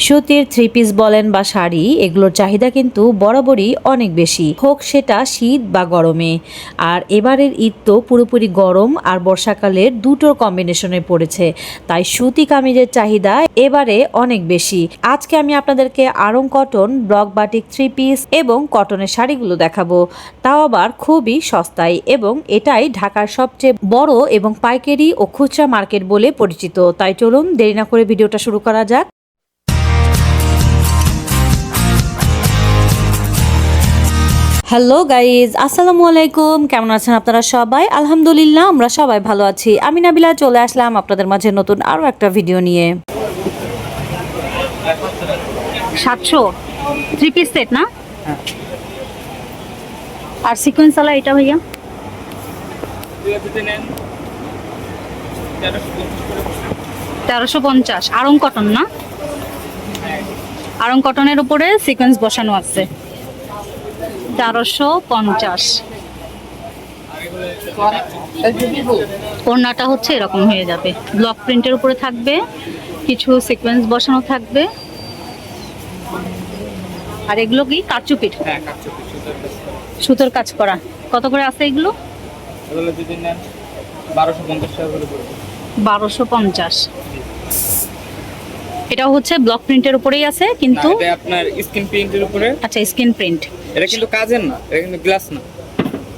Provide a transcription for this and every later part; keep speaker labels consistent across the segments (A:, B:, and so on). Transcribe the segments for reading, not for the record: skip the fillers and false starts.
A: সুতির three piece বলেন বা শাড়ি, এগুলোর চাহিদা কিন্তু বরাবরই অনেক বেশি, হোক সেটা শীত বা গরমে। আর এবারের ঈদ তো পুরোপুরি গরম আর বর্ষাকালের দুটোর কম্বিনেশনে পড়েছে, তাই সুতি কামিজের চাহিদা এবারে অনেক বেশি। আজকে আমি আপনাদেরকে আড়ং cotton, block batik three piece এবং কটনের শাড়িগুলো দেখাবো, তাও আবার খুবই সস্তায়, এবং এটাই ঢাকার সবচেয়ে বড় এবং পাইকারি ও খুচরা মার্কেট বলে পরিচিত। তাই চলুন দেরি না করে ভিডিওটা শুরু করা যাক। হ্যালো গাইজ, আসসালামু আলাইকুম। কেমন আছেন আপনারা সবাই? আলহামদুলিল্লাহ, আমরা সবাই ভালো আছি। আমি নাবিলা চলে আসলাম আপনাদের মাঝে নতুন আরও একটা ভিডিও নিয়ে।
B: 700 থ্রি পিস সেট না? আর সিকোয়েন্স वाला এটা ভাইয়া 1350 আড়ং কটন না? আড়ং কটনের উপরে সিকোয়েন্স বসানো আছে 1350। ওড়নাটা হচ্ছে এরকম হয়ে যাবে, ব্লক প্রিন্টের উপরে থাকবে, কিছু সিকোয়েন্স বসানো থাকবে। আর এগুলো কি কারচুপির?
C: হ্যাঁ, কারচুপি
B: সুতোর কাজ করা। কত করে আছে এগুলো?
C: এগুলো যদি নেন 1250 টাকা করে পড়বে।
B: 1250। এটা হচ্ছে ব্লক প্রিন্টের উপরেই আছে কিন্তু
C: এটা আপনার স্ক্রিন প্রিন্টের উপরে।
B: আচ্ছা, স্ক্রিন প্রিন্ট।
C: এটা কিন্তু কাজের না, এটা কিন্তু গ্লাস না।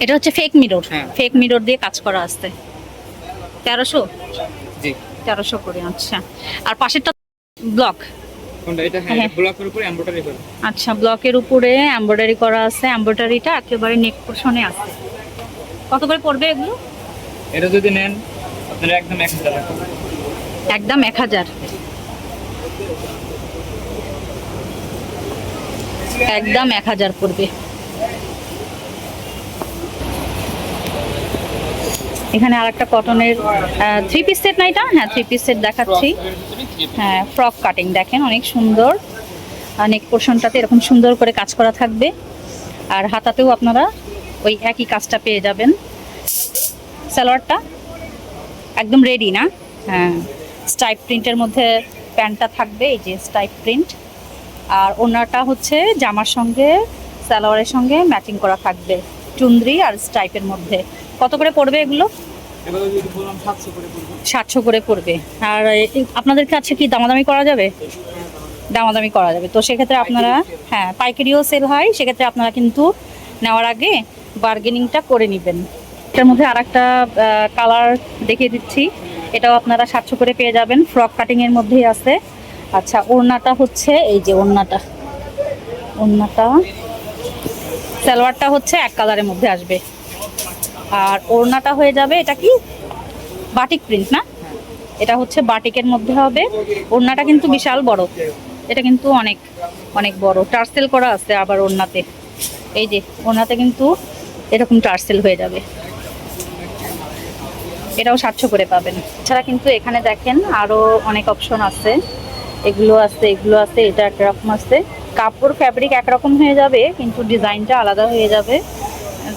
B: এটা হচ্ছে ফেক মিরর।
C: হ্যাঁ।
B: ফেক মিরর দিয়ে কাজ করা আছে 1300।
C: জি।
B: 1300 করে। আচ্ছা, আর পাশেরটা ব্লক।
C: কোনটা? এটা হ্যাঁ,
B: হ্যাঁ।
C: ব্লকের উপরে এমব্রয়ডারি করা।
B: আচ্ছা, ব্লকের উপরে এমব্রয়ডারি করা আছে। এমব্রয়ডারিটা একেবারে নেক পোর্শনে আছে। কত করে পড়বে এগুলো?
C: এটা যদি নেন আপনার একদম 1000 টাকা।
B: একদম 1000। একদম 1000 পড়বে। এখানে আরেকটা কটনের থ্রি পিস সেট না এটা? হ্যাঁ, থ্রি পিস সেট দেখাচ্ছি। হ্যাঁ, ফ্রক কাটিং দেখেন, অনেক সুন্দর। নেক পোর্শনটাতে এরকম সুন্দর করে কাজ করা থাকবে, আর হাতাতেও আপনারা ওই একই কাজটা পেয়ে যাবেন। সালোয়ারটা একদম রেডি না? হ্যাঁ, স্টাইপ প্রিন্টের মধ্যে প্যান্টটা থাকবে, এই যে স্টাইপ প্রিন্ট। আর ওড়নাটা হচ্ছে জামার সঙ্গে সালোয়ারের সঙ্গে ম্যাচিং করা থাকবে, চুনরি আর স্টাইপের মধ্যে। কত করে পড়বে এগুলো?
C: এগুলো যদি বললাম 700 করে পড়বে।
B: 700 করে পড়বে। আর আপনাদের কাছে কি দামাদামি করা যাবে? দামাদামি করা যাবে। তো সেক্ষেত্রে আপনারা, হ্যাঁ, পাইকারিও সেল হয়, সেক্ষেত্রে আপনারা কিন্তু নেওয়ার আগে বার্গেনিংটা করে নেবেন। এটার মধ্যে আর একটা কালার দেখিয়ে দিচ্ছি, এটাও আপনারা 700 করে পেয়ে যাবেন, ফ্রক কাটিংয়ের মধ্যেই আছে। আচ্ছা, ওড়নাটা হচ্ছে এই যে ওড়নাটা সালোয়ারটা হচ্ছে এক কালারের মধ্যে আসবে, আর ওড়নাটা হয়ে যাবে, এটা কি বাটিক প্রিন্ট না? এটা হচ্ছে বাটিকের মধ্যে হবে। ওড়নাটা কিন্তু বিশাল বড়, এটা কিন্তু অনেক অনেক বড়, টার্সেল করা আছে আবার ওড়নাতে। এই যে ওড়নাতে কিন্তু এরকম টার্সেল হয়ে যাবে। এটাও 700 করে পাবেন। এছাড়া কিন্তু এখানে দেখেন আরো অনেক অপশন আছে, এগুলো আছে, এগুলো আছে, এটা একরকম আছে। কাপড় ফ্যাব্রিক একরকম হয়ে যাবে কিন্তু ডিজাইনটা আলাদা হয়ে যাবে।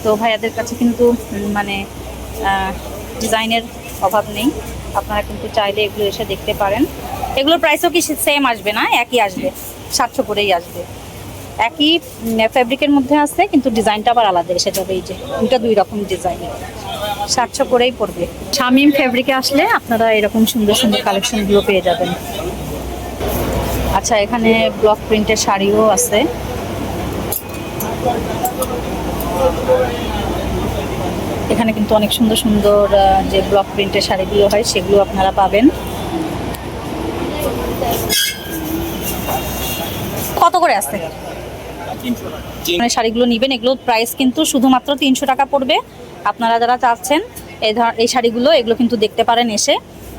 B: তো ভাইয়াদের কাছে কিন্তু মানে ডিজাইনের অভাব নেই, আপনারা কিন্তু চাইলে এগুলো এসে দেখতে পারেন। এগুলোর প্রাইসও কি সেম আসবে না? একই আসবে, 700 করেই আসবে। একই ফ্যাব্রিকের মধ্যে আছে কিন্তু ডিজাইনটা আবার আলাদা এসে যাবে। এই যে দুইটা দুই রকম ডিজাইন, 700 করেই পড়বে। শামিম ফ্যাব্রিকে আসলে আপনারা এরকম সুন্দর সুন্দর কালেকশনগুলো পেয়ে যাবেন। আচ্ছা, এখানে ব্লক প্রিন্টের শাড়িও আছে। এখানে কিন্তু অনেক সুন্দর সুন্দর যে ব্লক প্রিন্টের শাড়িগুলো হয় সেগুলো আপনারা পাবেন। কত করে আছে? মানে শাড়িগুলো নেবেন, এগুলো প্রাইস কিন্তু শুধুমাত্র 300 টাকা পড়বে। আপনারা যারা চাচ্ছেন এই শাড়িগুলো, এগুলো কিন্তু দেখতে পারেন এসে।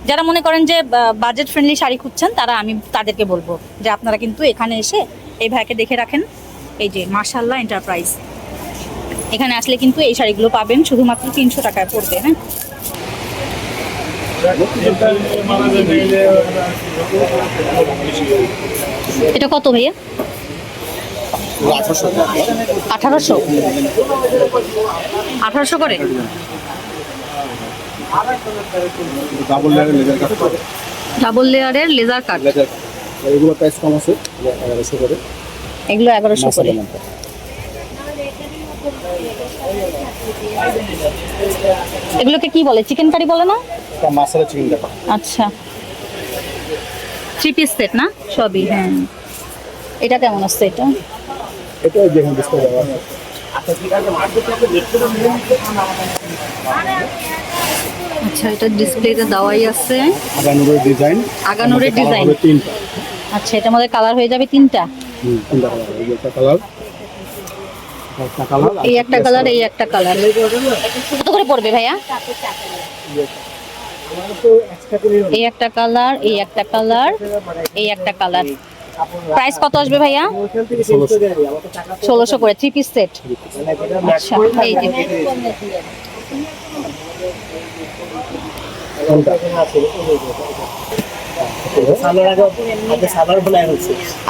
B: যারা মনে করেন যে বাজেট ফ্রেন্ডলি শাড়ি খুঁজছেন, আমি তাদেরকে বলবো যে আপনারা কিন্তু এখানে এসে এই ভাইকে দেখে রাখেন। এই যে মাশাআল্লাহ এন্টারপ্রাইজ, এখানে আসলে কিন্তু এই শাড়িগুলো পাবেন শুধুমাত্র 300 টাকায় পড়বে। হ্যাঁ, এটা কত ভাইয়া? 1800। 1800 করে।
C: ডাবল লেয়ারের লেজার কাট।
B: ডাবল লেয়ারের লেজার কাট।
D: এগুলো প্রাইস কম আছে 1100 করে।
B: এগুলো 1100 করে।
D: মাসালার মধ্যে।
B: এগুলোকে কি বলে, চিকেন কারি বলে না?
D: এটা মাসালা চিকেন কাটা।
B: আচ্ছা, 3 পিস সেট না সবই? হ্যাঁ। এটা কেমন আছে এটা?
D: এটা দেখুন ডিসপ্লে দেওয়া আছে।
B: আচ্ছা, এটা ডিসপ্লেতে দেওয়াই আছে।
D: আগানুরের ডিজাইন।
B: আগানুরের ডিজাইন।
D: তিনটা।
B: আচ্ছা, এটার মধ্যে কালার হয়ে যাবে তিনটা।
D: তিনটা কালার। এই একটা কালার। একটা কালার।
B: এই একটা কালার, এই একটা কালার। কত করে পড়বে ভাইয়া? এই একটা কালার, এই একটা কালার, এই একটা কালার। প্রাইস কত আসবে ভাইয়া? 1600 করে 3 পিস সেট। আচ্ছা, এই যে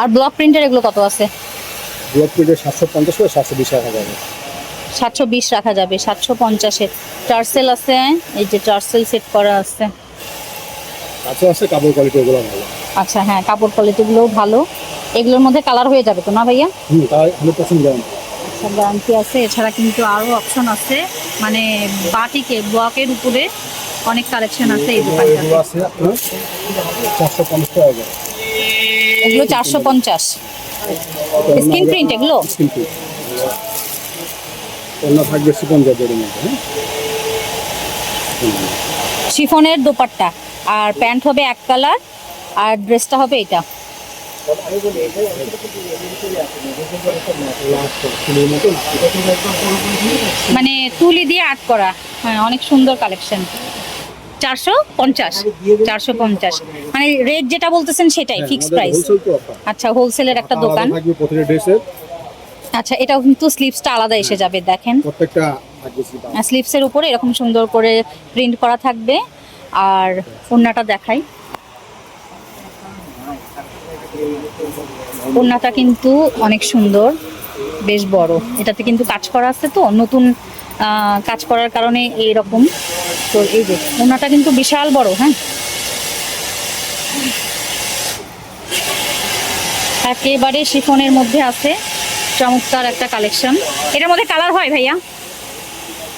B: আর ব্লক প্রিন্টার এগুলো কত আছে?
D: ব্লক প্রিন্টের 750 করে 720 টাকা যাবে।
B: 720 রাখা যাবে। 750-এর টার্সেল আছে, এই যে টার্সেল সেট করা আছে।
D: আচ্ছা আছে কাপড় কোয়ালিটি ওগুলো ভালো।
B: আচ্ছা, হ্যাঁ, কাপড় কোয়ালিটিগুলোও ভালো। এগুলোর মধ্যে কালার হয়ে যাবে তো না ভাইয়া?
D: তাই 100% গ্যারান্টি।
B: আচ্ছা, গ্যারান্টি আছে। এছাড়া কিন্তু আরো অপশন আছে, মানে বাটিকে ব্লকের উপরে অনেক কালেকশন আছে এই
D: এগুলো
B: দোকানটাতে।
D: আছে আপনার 450 টাকা করে।
B: এগুলো 450। স্ক্রিন প্রিন্ট এগুলো?
D: Screen print. অন্য থাকবে শিফন জাতের মধ্যে, হ্যাঁ।
B: শিফনের দোপাট্টা, আর প্যান্ট হবে এক কালার, আর ড্রেসটা হবে এটা। মানে তুলি দিয়ে আর্ট করা। হ্যাঁ, অনেক সুন্দর কালেকশন। 450 মানে রেট যেটা বলতেছেন সেটাই ফিক্স প্রাইস?
D: হোলসেল তো অফার।
B: আচ্ছা, হোলসেলের একটা দোকান।
D: থাকবে প্রতিটা ড্রেসের।
B: আচ্ছা, এটাও কিন্তু স্লিভসটা আলাদা এসে যাবে, দেখেন
D: প্রত্যেকটা থাকবে স্লিপ।
B: স্লিভসের উপরে এরকম সুন্দর করে প্রিন্ট করা থাকবে। আর ওড়নাটা দেখাই। ওড়নাটা কিন্তু অনেক সুন্দর, বেশ বড়। এটাতে কিন্তু কাজ করা আছে, তো নতুন কাজ করার কারণে এইরকম। তো এই যে ওড়নাটা কিন্তু বিশাল বড়। হ্যাঁ, একেবারে শিফনের মধ্যে আছে, চমৎকার একটা কালেকশন। এটার মধ্যে কালার হয় ভাইয়া?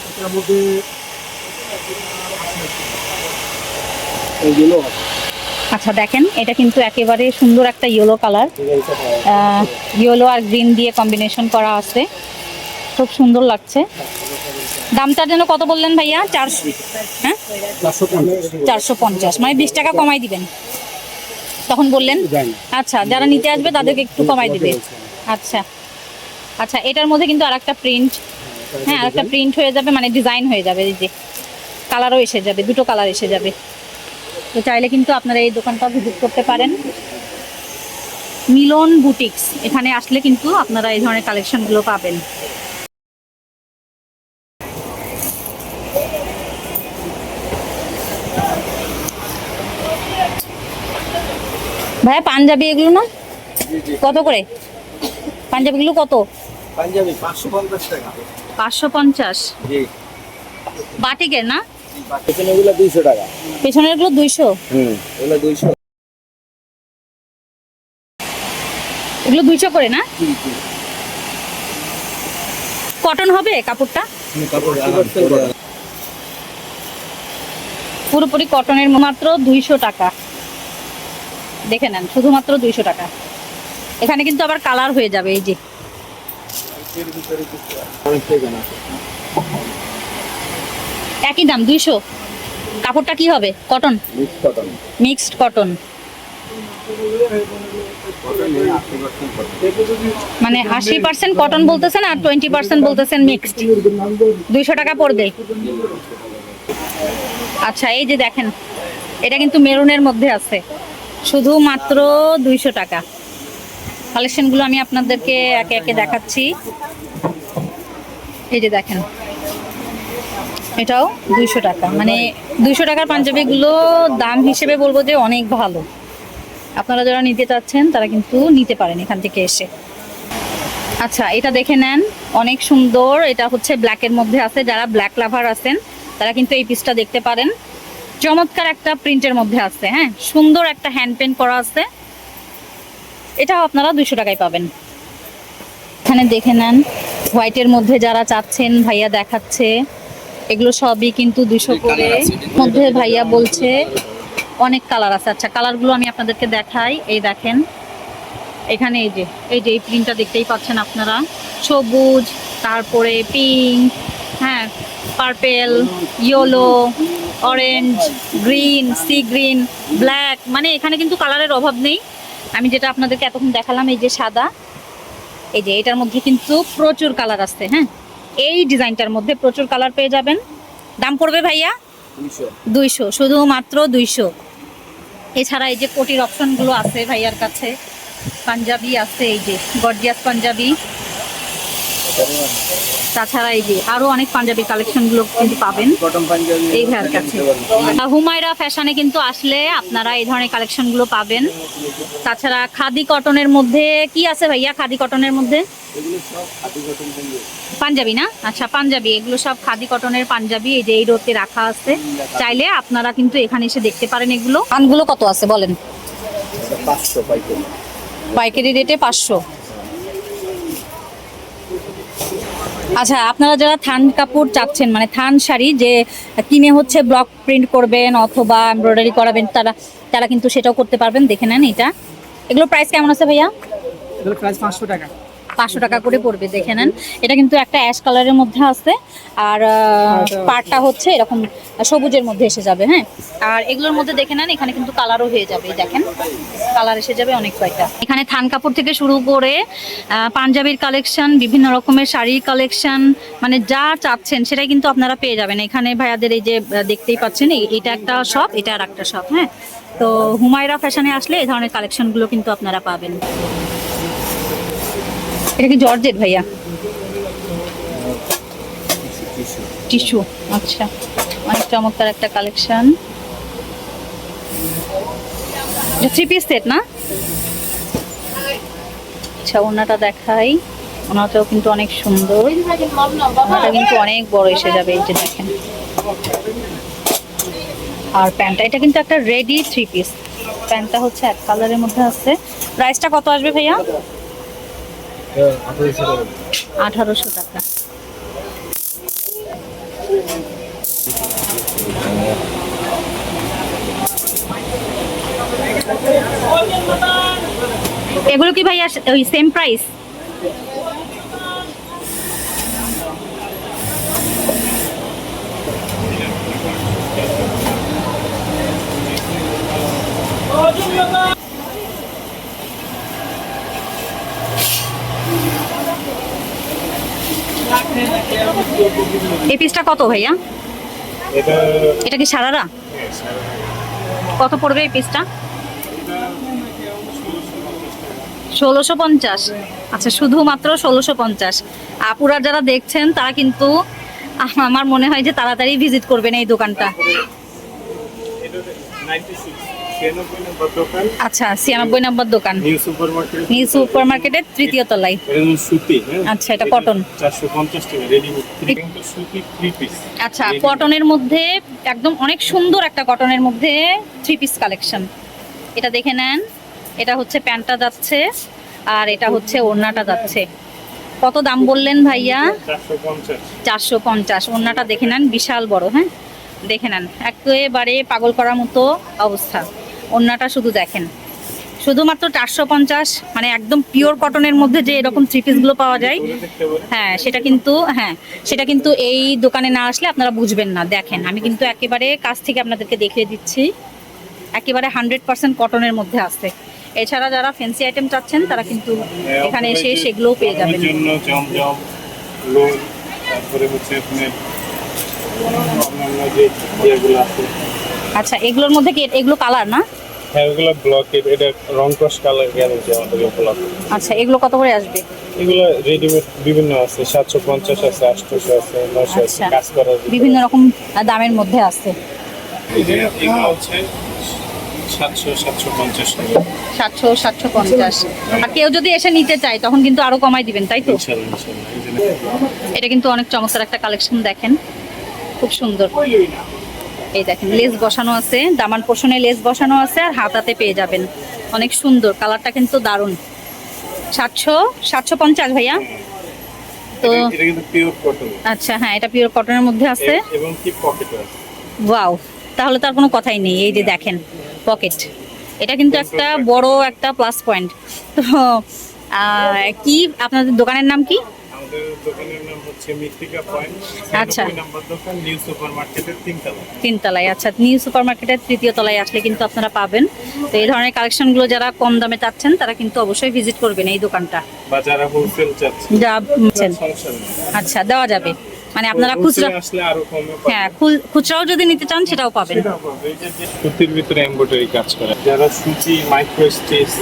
D: এটার মধ্যে এইগুলো
B: আচ্ছা, দেখেন এটা কিন্তু একেবারে সুন্দর একটা ইয়েলো কালার। ইয়েলো আর গ্রিন দিয়ে কম্বিনেশন করা আছে, খুব সুন্দর লাগছে। দামটা যেন কত বললেন ভাইয়া? 400? হ্যাঁ, 450, মানে 20 টাকা কমাই দিবেন তখন বললেন? আচ্ছা, যারা নিতে আসবে তাদেরকে একটু কমাই দিবে। আচ্ছা আচ্ছা, এটার মধ্যে কিন্তু আরেকটা প্রিন্ট, হ্যাঁ আরেকটা প্রিন্ট হয়ে যাবে, মানে ডিজাইন হয়ে যাবে। এই যে কালারও এসে যাবে, দুটো কালার এসে যাবে। তো চাইলে কিন্তু আপনারা এই দোকানটা ভিজিট করতে পারেন, মিলন বুটিক্স। এখানে আসলে কিন্তু আপনারা এই ধরনের কালেকশনগুলো পাবেন। ভাইয়া, পাঞ্জাবি এগুলো না কত করে? পাঞ্জাবিগুলো কত?
D: পাঞ্জাবি 550 টাকা।
B: 550?
D: জি।
B: বাটিকের না?
D: পেছনেরগুলো 200 টাকা।
B: পেছনেরগুলো 200?
D: এগুলো 200।
B: এগুলো 200 করে না? কটন হবে কাপড়টা? পুরোপুরি কটনের, মাত্র 200 টাকা। দেখে নেন, শুধুমাত্র 200 টাকা। এখানে কিন্তু আবার কালার হয়ে যাবে। এই যে একই দাম 200। কাপড়টা কি হবে? কটন? Mixed cotton. মানে 80% কটন বলতেছেন আর 20% বলতেছেন মিক্সড। 200 টাকা পড়বে। আচ্ছা, এই যে দেখেন, এটা কিন্তু মেরুনের মধ্যে আছে, শুধুমাত্র 200 টাকা। কালেকশনগুলো আমি আপনাদেরকে একে একে দেখাচ্ছি। এই যে দেখেন, এটাও 200 টাকা। মানে 200 টাকার পাঞ্জাবিগুলো দাম হিসেবে বলবো যে অনেক ভালো। আপনারা যারা নিতে চাচ্ছেন তারা কিন্তু নিতে পারেন এখান থেকে এসে। আচ্ছা, এটা দেখে নেন, অনেক সুন্দর। এটা হচ্ছে ব্ল্যাকের মধ্যে আছে, যারা ব্ল্যাক লাভার আছেন তারা কিন্তু এই পিসটা দেখতে পারেন। চমৎকার একটা প্রিন্টের মধ্যে আছে। হ্যাঁ, সুন্দর একটা হ্যান্ড পেন্ট করা আছে। এটাও আপনারা 200 টাকায় পাবেন। এখানে দেখে নেন, হোয়াইটের মধ্যে যারা চাচ্ছেন ভাইয়া দেখাচ্ছে, এগুলো সবই কিন্তু 200 করে। মধ্যে ভাইয়া বলছে অনেক কালার আছে। আচ্ছা, কালারগুলো আমি আপনাদেরকে দেখাই। এই দেখেন, এখানে এই যে এই প্রিন্টটা দেখতেই পাচ্ছেন আপনারা, সবুজ, তারপরে পিঙ্ক, হ্যাঁ, purple, yellow, orange, green, sea green, black, মানে এখানে কিন্তু কালারের অভাব নেই। আমি যেটা আপনাদেরকে এতক্ষণ দেখালাম, এই যে সাদা, এই যে এটার মধ্যে কিন্তু প্রচুর কালার আছে। হ্যাঁ, এই ডিজাইনটার মধ্যে প্রচুর কালার পেয়ে যাবেন। দাম পড়বে ভাইয়া 200, শুধুমাত্র 200। এছাড়া এই যে কোটির অপশনগুলো আছে ভাইয়ার কাছে, পাঞ্জাবি আছে, এই যে গর্জিয়াস পাঞ্জাবি, তাছাড়া এই যে আরো অনেক পাঞ্জাবি কালেকশনগুলো কিন্তু পাবেন এই ভাইয়ার কাছে। হুমায়রা ফ্যাশনে কিন্তু আসলে আপনারা এই ধরনের কালেকশনগুলো পাবেন। তাছাড়া খাদি কটনের মধ্যে কি আছে ভাইয়া? খাদি কটনের মধ্যে পাঞ্জাবি না? আচ্ছা, পাঞ্জাবি, এগুলো সব খাদি কটনের পাঞ্জাবি। এই যে এই রোতে রাখা আছে, চাইলে আপনারা কিন্তু এখানে এসে দেখতে পারেন। এগুলো পানগুলো কত আছে বলেন?
D: 500
B: পাইকারি রেটে 500। আচ্ছা, আপনারা যারা থান কাপড় চাচ্ছেন, মানে থান শাড়ি যে কিনে হচ্ছে ব্লক প্রিন্ট করবেন অথবা এমব্রয়ডারি করাবেন, তারা কিন্তু সেটাও করতে পারবেন। দেখে নেন এটা, এগুলো প্রাইস কেমন আছে ভাইয়া?
C: এগুলো প্রাইস 500 টাকা।
B: 500 টাকা করে পড়বে। দেখে নেন, এটা কিন্তু একটা অ্যাশ কালারের মধ্যে আছে, আর পাড়টা হচ্ছে এরকম সবুজের মধ্যে এসে যাবে। হ্যাঁ, আর এগুলোর মধ্যে দেখে নেন, এখানে কিন্তু কালারও হয়ে যাবে। দেখেন, কালার এসে যাবে অনেক কয়টা। এখানে থান কাপড় থেকে শুরু করে পাঞ্জাবির কালেকশন, বিভিন্ন রকমের শাড়ির কালেকশন, মানে যা চাচ্ছেন সেটাই কিন্তু আপনারা পেয়ে যাবেন এখানে। ভাইয়াদের এই যে দেখতেই পাচ্ছেন, এটা একটা শপ, এটা আর একটা শপ। হ্যাঁ, তো হুমায়রা ফ্যাশনে আসলে এই ধরনের কালেকশনগুলো কিন্তু আপনারা পাবেন। এটা কি জর্জেট ভাইয়া? টিস্যু। আচ্ছা, অনেক চমৎকার একটা কালেকশন। এটা 3 পিস সেট না? আচ্ছা, ওনাটা দেখাই। ওনাটাও কিন্তু অনেক সুন্দর, ওনাটা কিন্তু অনেক বড় এসে যাবে। এই যে দেখেন, আর প্যান্টটা, এটা কিন্তু একটা রেডি 3 পিস। প্যান্টটা হচ্ছে এক কালারের মধ্যে আছে। প্রাইসটা কত আসবে ভাইয়া? 1800 টাকা। এগুলো কি ভাইয়া ওই সেম প্রাইস? এই পিসটা কত ভাইয়া? এটা কি সারারা? কত পড়বে এই পিসটা? 1650। আচ্ছা, শুধুমাত্র 1650। আপুরা যারা দেখছেন তারা কিন্তু, আমার মনে হয় যে তাড়াতাড়ি ভিজিট করবেন এই দোকানটা। আচ্ছা, 96 নম্বর দোকান, নিউ সুপার মার্কেটের 3য় তলায়। আচ্ছা, এটা কটন
D: 450 টাকা রেডিমেড সুতি 3 পিস।
B: আচ্ছা, কটনের মধ্যে একদম অনেক সুন্দর একটা কটনের মধ্যে 3 পিস কালেকশন। এটা দেখে নেন, এটা হচ্ছে প্যান্টটা যাচ্ছে, আর এটা হচ্ছে ওড়নাটা যাচ্ছে। কত দাম বললেন ভাইয়া? 450। ওড়নাটা দেখে নেন, বিশাল বড়। হ্যাঁ, দেখে নেন, একেবারে পাগল করার মতো অবস্থা। ওড়নাটা শুধু দেখেন, শুধুমাত্র 450। মানে একদম পিওর কটনের মধ্যে যে এরকম 3 পিসগুলো পাওয়া যায়, হ্যাঁ সেটা কিন্তু এই দোকানে না আসলে আপনারা বুঝবেন না। দেখেন, আমি কিন্তু একেবারে কাছ থেকে আপনাদেরকে দেখিয়ে দিচ্ছি, একেবারে 100% কটনের মধ্যে আছে। এছাড়া যারা ফ্যান্সি আইটেম চাচ্ছেন তারা কিন্তু এখানে এসে সেগুলোও পেয়ে যাবেন। আচ্ছা, এগুলোর মধ্যে কি এগুলো কালার না?
D: হ্যাঁ, এগুলো ব্লকের, এটা রং ক্রস কালার গ্যারান্টি আমাদের উপলব্ধ।
B: আচ্ছা, এগুলো কত করে আসবে?
D: এগুলো রেডিমেড বিভিন্ন আছে, 750 আছে, 800 আছে, 900 আছে, কাজ করা
B: বিভিন্ন রকম দামের মধ্যে আছে।
D: এগুলো হচ্ছে 700-750 টাকা।
B: 700-750। আর কেউ যদি এসে নিতে চায় তখন কিন্তু আরো কমাই দিবেন, তাই তো? এটা কিন্তু অনেক চমৎকার একটা কালেকশন। দেখেন, খুব সুন্দর। এই দেখেন, লেস বসানো আছে, দামান পোর্শনে লেস বসানো আছে, আর হাতাতে পেয়ে যাবেন। অনেক সুন্দর, কালারটা কিন্তু দারুণ। 750 ভাইয়া। তো
D: এটা কিন্তু পিওর কটন
B: আচ্ছা, হ্যাঁ এটা পিওর কটনের মধ্যে আছে।
D: এবং কি পকেট আছে।
B: ওয়াও, তাহলে তার কোনো কথাই নেই। এই যে দেখেন পকেট, এটা কিন্তু একটা বড় একটা প্লাস পয়েন্ট। তো কি আপনাদের দোকানের নাম কি?
D: আমাদের দোকানের নাম হচ্ছে মৃত্তিকা পয়েন্ট,
B: আচ্ছা।
D: 96 নম্বর দোকান, নিউ সুপার মার্কেটের 3 তলা।
B: 3 তলায়। আচ্ছা, নিউ সুপার মার্কেটের 3য় তলায় আসলে কিন্তু আপনারা পাবেন। তো এই ধরনের কালেকশনগুলো যারা কম দামে চাচ্ছেন তারা কিন্তু অবশ্যই ভিজিট করবেন এই দোকানটা।
D: বা যারা হোলসেল চাচ্ছে
B: যা বলছেন।
D: সমস্যা নেই।
B: আচ্ছা, দেওয়া যাবে, মানে আপনারা খুচরা,
D: হোলসেলে আসলে আরো কমে পাবেন।
B: হ্যাঁ খুচরাও যদি নিতে চান সেটাও পাবেন।
D: সেটাও পাবেন। এই যে সুতির ভিতরে এমব্রয়ডারি কাজ করা, যারা সুতি মাইক্রো স্টিচ।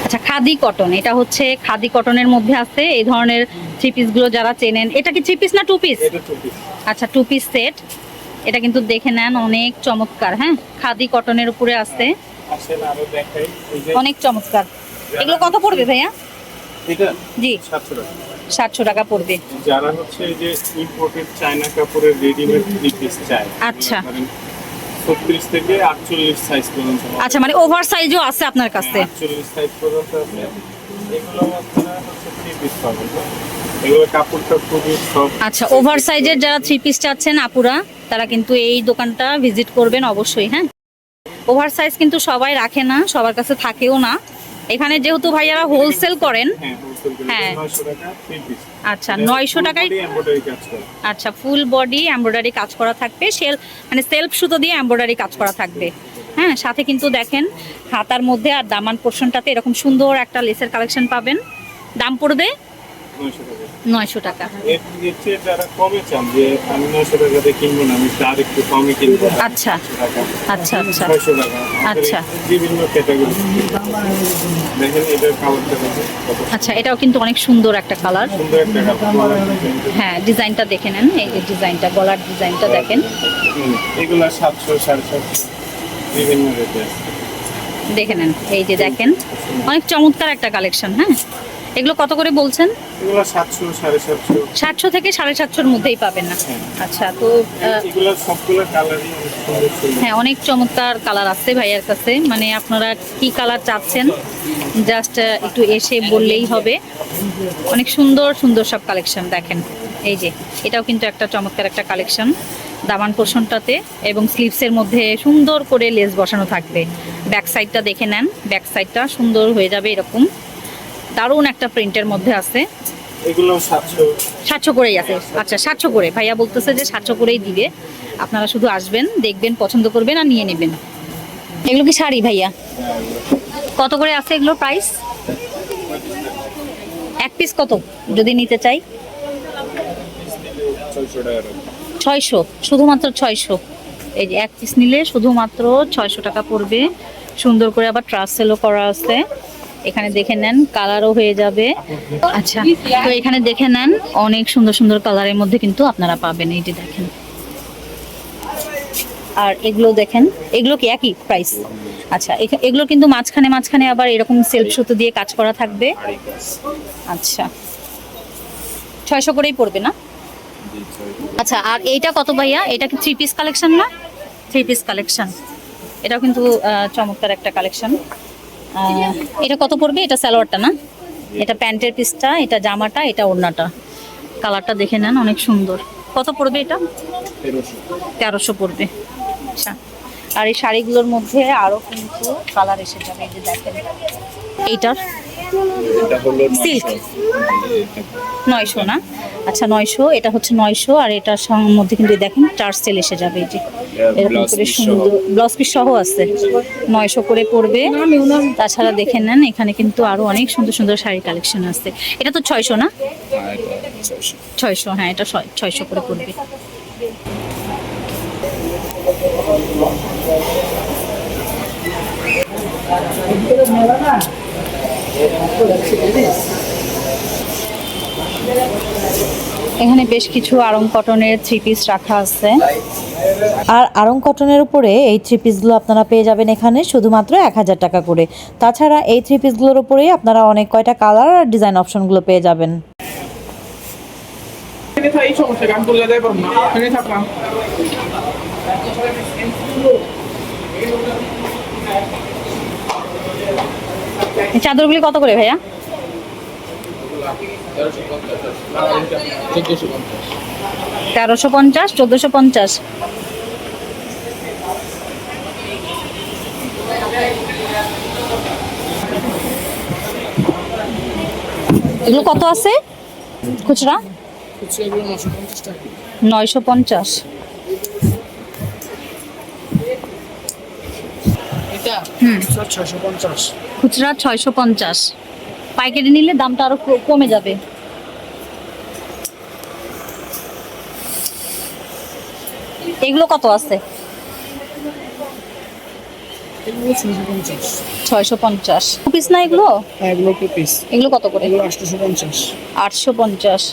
B: আচ্ছা, খাদি কটন, এটা হচ্ছে খাদি কটনের মধ্যে আছে এই ধরনের থ্রি পিস গুলো যারা চেনেন। এটা কি থ্রি পিস না টু পিস?
D: এটা টু পিস।
B: আচ্ছা, টু পিস সেট। এটা কিন্তু দেখে নেন, অনেক চমৎকার। হ্যাঁ, খাদি কটনের উপরে আছে,
D: আসেন আরো দেখাই। এই যে
B: অনেক চমৎকার। এগুলো কত পড়বে ভাইয়া?
D: এটা
B: জি
D: 700 টাকা।
B: 700 টাকা পড়বে।
D: যারা হচ্ছে এই যে ইম্পোর্টেড চায়না কাপড়ের রেডিমেড থ্রি পিস চায়,
B: আচ্ছা।
D: 36 থেকে 48 সাইজ পর্যন্ত।
B: আচ্ছা, মানে ওভার সাইজও আছে আপনার কাছে?
D: 48 সাইজ পর্যন্ত আছে। এগুলো আপনারা হচ্ছে থ্রি পিস পাবেন। এগুলো কাপড়টা খুবই সফট।
B: আচ্ছা, ওভার সাইজের যারা থ্রি পিস চাচ্ছেন আপুরা, তারা কিন্তু এই দোকানটা ভিজিট করবেন অবশ্যই। হ্যাঁ, ওভার সাইজ কিন্তু সবাই রাখে না, সবার কাছে থাকেও না। এখানে যেহেতু ভাইয়ারা হোলসেল করেন।
D: হ্যাঁ, হোলসেল করে
B: হ্যাঁ।
D: 900 টাকা থ্রি পিস।
B: আচ্ছা, 900 টাকায়।
D: এমব্রয়ডারি কাজ করে।
B: আচ্ছা, ফুল বডি এমব্রয়ডারি কাজ করা থাকবে, মানে সেলফ সুতো দিয়ে এমব্রয়ডারি কাজ করা থাকবে। হ্যাঁ, সাথে কিন্তু দেখেন হাতার মধ্যে আর দামান পোর্শনটাতে এরকম সুন্দর একটা লেসের কালেকশন পাবেন। দাম পড়বে
D: 900 টাকা।
B: 900 টাকা।
D: এর চেয়ে যারা কমে চান যে আমি 900 টাকা দিয়ে কিনবো না, আমি তার একটু কমে কিনবো।
B: আচ্ছা
D: 900 টাকা,
B: আচ্ছা আচ্ছা
D: 600 টাকা।
B: আচ্ছা।
D: বিভিন্ন ক্যাটাগরি। দেখেন এটার কালারটা দেখেন কত
B: আচ্ছা, এটাও কিন্তু অনেক সুন্দর একটা কালার।
D: সুন্দর একটা কালার।
B: হ্যাঁ, ডিজাইনটা দেখে নেন, এই যে ডিজাইনটা, গলার ডিজাইনটা দেখেন।
D: এগুলা 700 750 বিভিন্ন রেটে আছে।
B: দেখে নেন, এই যে দেখেন অনেক চমৎকার একটা কালেকশন। হ্যাঁ, এগুলো কত করে বলছেন?
D: এগুলা 700 750।
B: 700 থেকে 750-র মধ্যেই পাবেন না? আচ্ছা, তো
D: এগুলা সবগুলা কালারই অনেক সুন্দর সুন্দর।
B: হ্যাঁ, অনেক চমৎকার কালার আছে ভাইয়ার কাছে। মানে আপনারা কি কালার চাচ্ছেন জাস্ট একটু এসে বললেই হবে। অনেক সুন্দর সুন্দর সব কালেকশন দেখেন। এই যে এটাও কিন্তু একটা চমৎকার একটা কালেকশন, দামান পোর্শনটাতে এবং স্লিভসের মধ্যে সুন্দর করে লেস বসানো থাকবে। ব্যাক সাইডটা দেখে নেন, ব্যাক সাইডটা সুন্দর হয়ে যাবে এরকম, দারুণ একটা প্রিন্টের মধ্যে আছে।
D: এগুলো 700।
B: 700 করেই আছে? আচ্ছা, 700 করে ভাইয়া বলতেছে যে 700 করেই দিবে। আপনারা শুধু আসবেন, দেখবেন, পছন্দ করবেন আর নিয়ে নেবেন। এগুলো কি শাড়ি ভাইয়া? কত করে আছে এগুলো প্রাইস? এক পিস কত যদি নিতে চাই?
D: 600 টাকা।
B: 600, শুধুমাত্র 600। এই যে এক পিস নিলে শুধুমাত্র 600 টাকা পড়বে। সুন্দর করে আবার ট্রাসেলও করা আছে। এখানে দেখে নেন, কালারও হয়ে যাবে। আচ্ছা, তো এখানে দেখে নেন অনেক সুন্দর সুন্দর কালারের মধ্যে কিন্তু আপনারা পাবেন। এই যে দেখেন, আর এগুলো দেখেন, এগুলো কি একই প্রাইস? আচ্ছা, এগুলো কিন্তু মাঝখানে মাঝখানে আবার এরকম সেলফ সুতো দিয়ে কাজ করা থাকবে। আচ্ছা, 600 করেই পড়বে না? আচ্ছা, আর এইটা কত ভাইয়া? এটা কি থ্রি পিস কালেকশন না? থ্রি পিস কালেকশন, এটাও কিন্তু চমৎকার একটা কালেকশন। এটা কত পড়বে? এটা সালোয়ারটা না, এটা প্যান্টের পিসটা, এটা জামাটা, এটা ওড়নাটা। কালারটা দেখে নেন, অনেক সুন্দর। কত পড়বে এটা? 1300 পড়বে। আচ্ছা, আর এই শাড়িগুলোর মধ্যে আরো কিন্তু কালার এসে যাবে। এই যে দেখেন, এইটার
D: এটা হলো
B: সিল্ক 900 না? আচ্ছা, 900। এটা হচ্ছে 900, আর এটার মধ্যে কিন্তু দেখেন টার্সেল এসে যাবে। এই যে এরকম করে সুন্দর ব্লাউজ পিস সহ আছে, 900 করে পড়বে। তাছাড়া দেখে নেন এখানে কিন্তু আরো অনেক সুন্দর সুন্দর শাড়ি কালেকশন আছে। এটা তো 600 না? 600, হ্যাঁ এটা 600 করে পড়বে। এখানে বেশ কিছু আরং কটনের থ্রি পিস রাখা আছে।
A: আর আরং কটনের উপরে এই থ্রি পিসগুলো আপনারা পেয়ে যাবেন এখানে শুধুমাত্র 1000 টাকা করে। তাছাড়া এই থ্রি পিসগুলোর উপরেই আপনারা অনেক কয়টা কালার আর ডিজাইন অপশনগুলো পেয়ে যাবেন।
C: এই সমস্যা গান তুলে দেয় পারবো না, এখানে থাকলাম।
B: এই চাদরগুলি কত করে ভাইয়া? 1350, 1450। এগুলো কত আছে খুচরা? 950। খুচরা 650, পাইকারি নিলে দামটা আরো কমে যাবে। এগুলো কত আছে? 650 পিস না এগুলো? এগুলো কত করে? 850।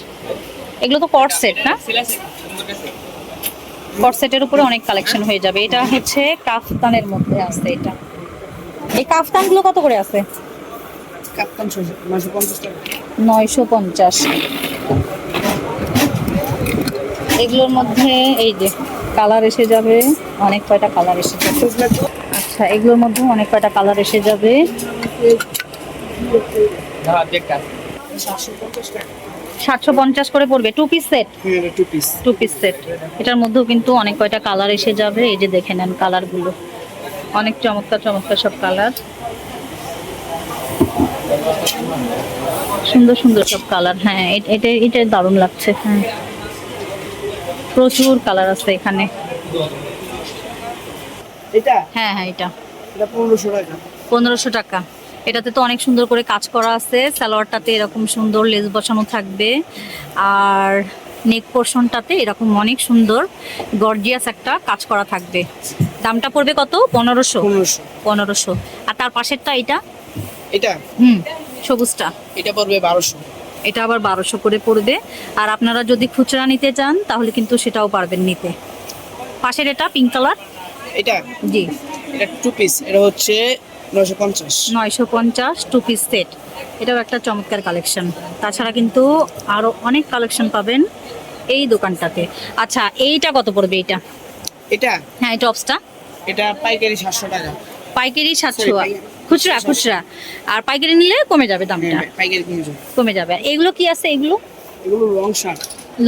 B: এগুলো তো কট সেট না? কট সেটের উপরে অনেক কালেকশন হয়ে যাবে। এটা হচ্ছে কাফতানের মধ্যে আছে। এটা এই কাফতানগুলো কত করে আছে? 950। এগুলোর মধ্যে এই যে কালার এসে যাবে, অনেক কয়টা কালার এসে যাবে। আচ্ছা, এগুলোর মধ্যে অনেক কয়টা কালার এসে যাবে। 750 করে পড়বে। 2 পিস সেট? 2 piece set. এটার মধ্যেও কিন্তু অনেক কয়টা কালার এসে যাবে। এই যে দেখে নেন কালারগুলো, অনেক চমৎকার চমৎকার সব কালার, সুন্দর সুন্দর সব কালার। হ্যাঁ, এটা দারুণ লাগছে। হ্যাঁ, প্রচুর কালার আছে এখানে। হ্যাঁ হ্যাঁ, এটা 1500 টাকা। এটাতে তো অনেক সুন্দর করে কাজ করা আছে। সালোয়ারটাতে এরকম সুন্দর লেস বসানো থাকবে, আর নেক পোর্শনটাতে এরকম অনেক সুন্দর গর্জিয়াস একটা কাজ করা থাকবে। দামটা পড়বে কত? 1500। আর তার পাশেরটা এটা সবুজটা,
E: এটা পড়বে 1200।
B: এটা আবার 1200 করে পড়বে। আর আপনারা যদি খুচরা নিতে চান তাহলে কিন্তু সেটাও পারবেন নিতে। পাশের এটা পিঙ্ক কালার,
E: এটা
B: জি,
E: এটা 2 পিস, এটা হচ্ছে
B: 950 2 পিস সেট। এটাও একটা চমৎকার কালেকশন। তাছাড়া কিন্তু আরো অনেক কালেকশন পাবেন এই দোকানটাতে। আচ্ছা, এইটা কত পড়বে?
E: এটা
B: হ্যাঁ, টপসটা
E: এটা পাইকারি 700 টাকা।
B: পাইকারি 700, খুচরা। আর পাইকারি নিলে কমে যাবে দামটা,
E: পাইকারি
B: কমে যাবে। আর এগুলো কি আছে? এগুলো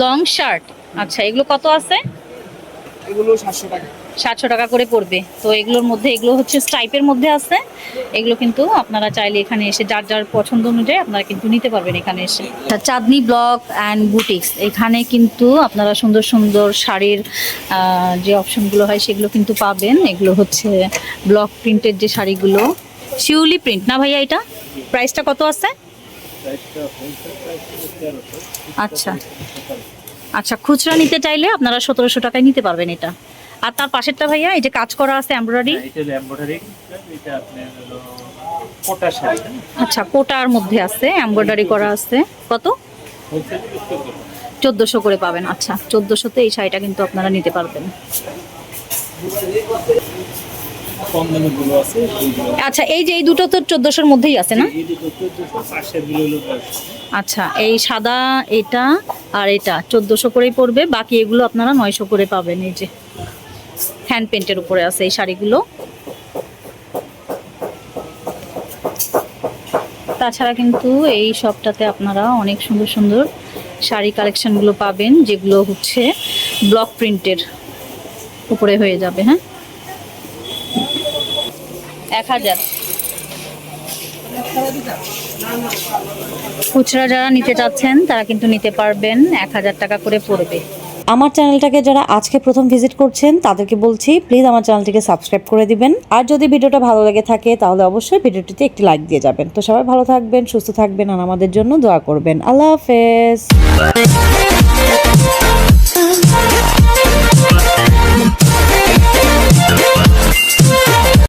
B: লং শার্ট। আচ্ছা, এগুলো কত আছে?
E: এগুলো 700 টাকা।
B: 700 টাকা করে পড়বে। তো এগুলোর মধ্যে, এগুলো হচ্ছে স্টাইপের মধ্যে আছে। এগুলো কিন্তু আপনারা চাইলে এখানে এসে যার যার পছন্দ অনুযায়ী আপনারা কিন্তু নিতে পারবেন এখানে এসে। চাঁদনি ব্লক অ্যান্ড বুটিক্স, এখানে কিন্তু আপনারা সুন্দর সুন্দর শাড়ির যে অপশনগুলো হয় সেগুলো কিন্তু পাবেন। এগুলো হচ্ছে ব্লক প্রিন্টের যে শাড়িগুলো, শিউলি প্রিন্ট না ভাইয়া? এটা প্রাইসটা কত আছে? আচ্ছা আচ্ছা, খুচরা নিতে চাইলে আপনারা 1700 টাকায় নিতে পারবেন এটা। আর তার পাশেরটা ভাইয়া, এই যে কাজ করা আছে এমব্রয়ডারি, আচ্ছা, কোটার মধ্যে আছে, এমব্রয়ডারি করা আছে। কত? 1400 করে পাবেন। আচ্ছা, 1400-তে এই শাড়িটা কিন্তু আপনারা নিতে পারবেন। আচ্ছা, এই যে এই দুটো তো 1400-র মধ্যেই আছে না? আচ্ছা, এই সাদা এটা আর এটা 1400 করেই পড়বে। বাকি এগুলো আপনারা 900 করে পাবেন। এই যে হ্যান্ড পেন্টের উপরে আছে এই শাড়িগুলো। তাছাড়া কিন্তু এই শপটাতে আপনারা অনেক সুন্দর সুন্দর শাড়ি কালেকশনগুলো পাবেন, যেগুলো হচ্ছে ব্লক প্রিন্টের উপরে হয়ে যাবে। হ্যাঁ, 1000। খুচরা যারা নিতে চাচ্ছেন তারা কিন্তু নিতে পারবেন, 1000 টাকা করে পড়বে।
A: আমার চ্যানেলটাকে যারা আজকে প্রথম ভিজিট করছেন তাদেরকে বলছি, প্লিজ আমার চ্যানেলটিকে সাবস্ক্রাইব করে দিবেন। আর যদি ভিডিওটা ভালো লেগে থাকে তাহলে অবশ্যই ভিডিওটিতে একটি লাইক দিয়ে যাবেন। তো সবাই ভালো থাকবেন, সুস্থ থাকবেন, আর আমাদের জন্য দোয়া করবেন। আল্লাহ হাফেজ।